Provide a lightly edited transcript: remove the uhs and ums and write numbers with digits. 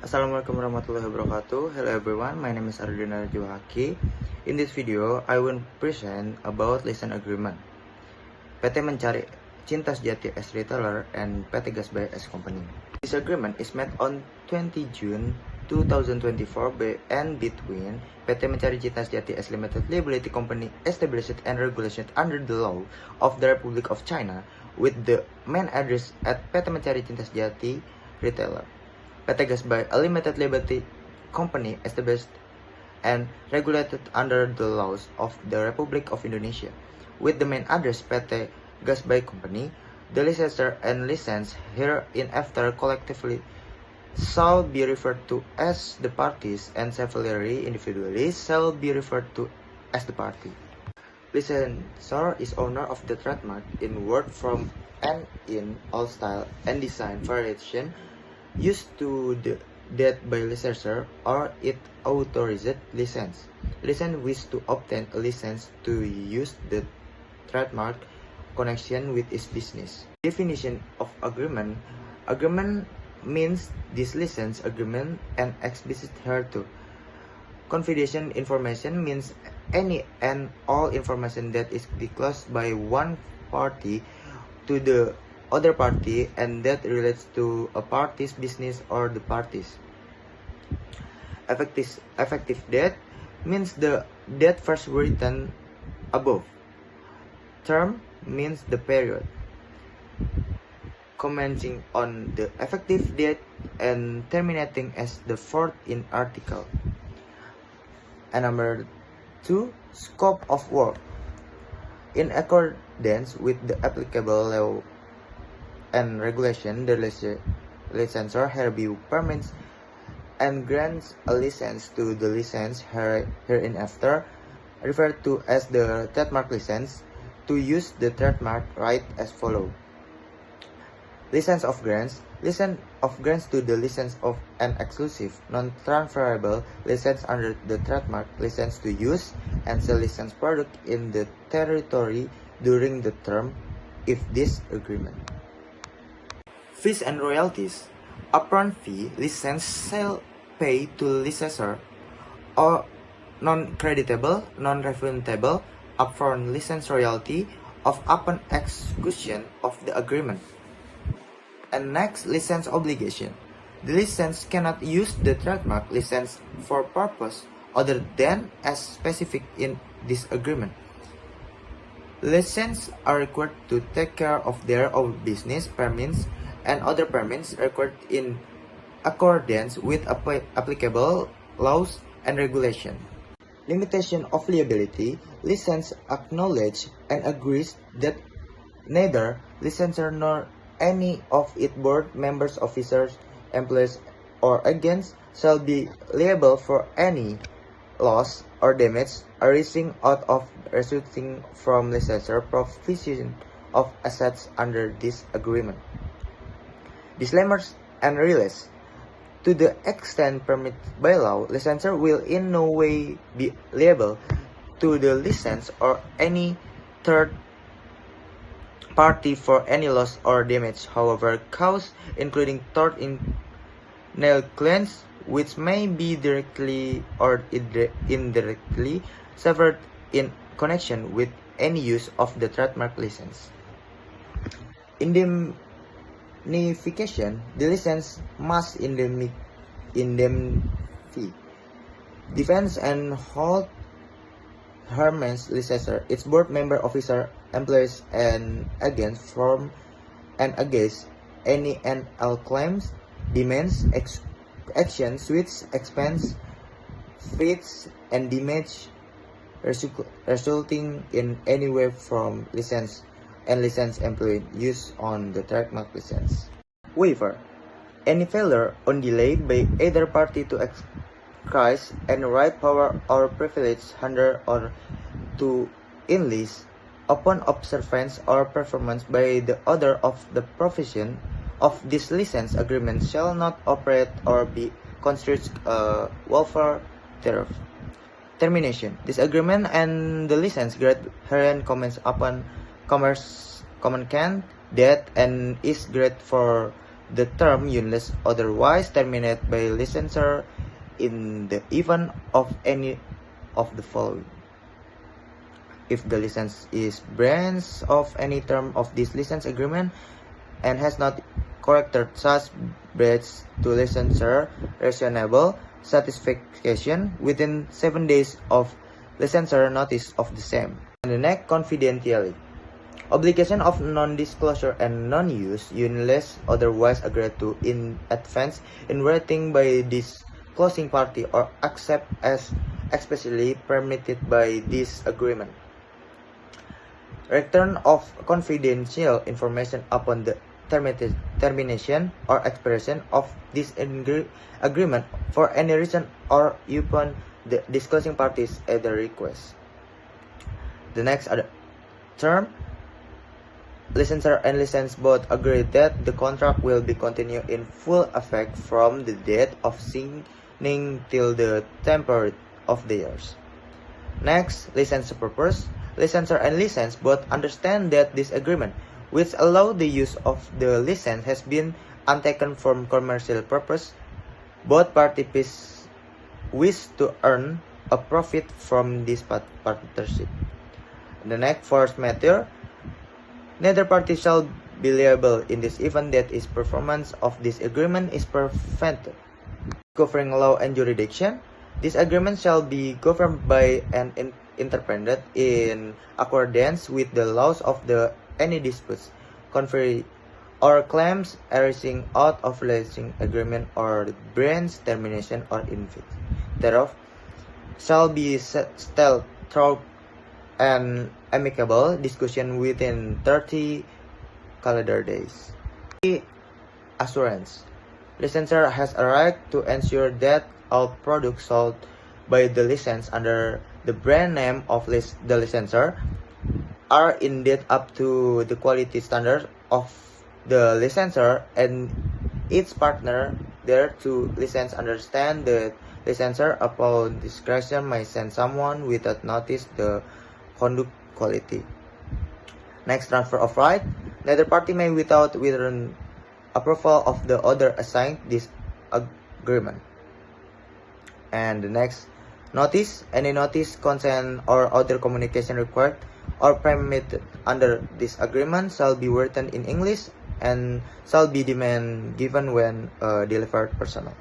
Assalamualaikum warahmatullahi wabarakatuh. Hello everyone, my name is Ardina Juhaki. In this video, I will present about license agreement. PT Mencari Cinta Sejati as retailer and PT Gasbay as company. This agreement is made on 20 June 2024 by and between PT Mencari Cinta Sejati as limited liability company established and regulated under the law of the Republic of China with the main address at PT Mencari Cinta Sejati retailer. PT Gasbay, a limited liability company established and regulated under the laws of the Republic of Indonesia, with the main address PT Gasbay Company. The licensor and license hereinafter collectively shall be referred to as the parties, and severally individually shall be referred to as the party. Licensor is owner of the trademark in word, form, and in all style and design variation used to that by licensor or it authorized license. License wish to obtain a license to use the trademark connection with its business. Definition of agreement. Agreement means this license agreement and explicit hereto. Confidential information means any and all information that is disclosed by one party to the other party and that relates to a party's business or the parties. Effective date means the date first written above. Term means the period commencing on the effective date and terminating as the fourth in article. And number 2, scope of work. In accordance with the applicable law and regulation, the licensor hereby permits and grants a license to the license hereinafter referred to as the trademark license to use the trademark right as follows. License of grants. License of grants to the license of an exclusive, non-transferable license under the trademark license to use and sell licensed product in the territory during the term if this agreement. Fees and royalties. Upfront fee, license sale pay to licensor or non-creditable, non-refundable upfront license royalty of upon execution of the agreement. And next, license obligation. The license cannot use the trademark license for purpose other than as specific in this agreement. Licenses are required to take care of their own business permits and other permits required in accordance with applicable laws and regulation. Limitation of liability. License acknowledges and agrees that neither licensor nor any of its board members, officers, employees, or agents shall be liable for any loss or damage arising out of resulting from licensor provision of assets under this agreement. Disclaimers and release. To the extent permitted by law, licensor will in no way be liable to the license or any third party for any loss or damage, however caused, including tort in negligence, which may be directly or indirectly suffered in connection with any use of the trademark license. Indemnification. The license must indemnify defense and hold harmless licensor, its board member, officer, employees, and agents from and against any and all claims, demands, actions, suits, expense, fees, and damage resulting in any way from license and license employee use on the trademark license. Waiver. Any failure or delay by either party to exercise any right, power, or privilege under or to enlist upon observance or performance by the other of the provision of this license agreement shall not operate or be construed welfare thereof. Termination. This agreement and the license grant herein comments upon common can that and is great for the term unless otherwise terminated by licensor in the event of any of the following. If the license is branch of any term of this license agreement and has not corrected such breach to licensor reasonable satisfaction within 7 days of licensor notice of the same. And the next, confidentiality. Obligation of non-disclosure and non-use unless otherwise agreed to in advance in writing by this closing party or accept as especially permitted by this agreement. Return of confidential information upon the termination or expiration of this agreement for any reason or upon the disclosing parties at their request. The next term, licensor and licensed both agree that the contract will be continued in full effect from the date of signing till the temporary of the years. Next, license purpose. Licensor and license both understand that this agreement, which allows the use of the license, has been undertaken for commercial purpose. Both parties wish to earn a profit from this partnership. The next, force majeure. Neither party shall be liable in this event that is performance of this agreement is prevented. Covering law and jurisdiction. This agreement shall be governed by and interpreted in accordance with the laws of the any disputes, conference, or claims arising out of licensing agreement or branch termination or infit thereof shall be settled through an amicable discussion within 30 calendar days. Assurance. Licensor has a right to ensure that all products sold by the license under the brand name of the licensor are indeed up to the quality standards of the licensor, and each partner there to license understand the licensor upon discretion may send someone without notice the conduct quality. Next, transfer of right. Neither party may without written approval of the other assign this agreement. And the next, notice. Any notice, consent, or other communication required or permitted under this agreement shall be written in English and shall be given when delivered personally.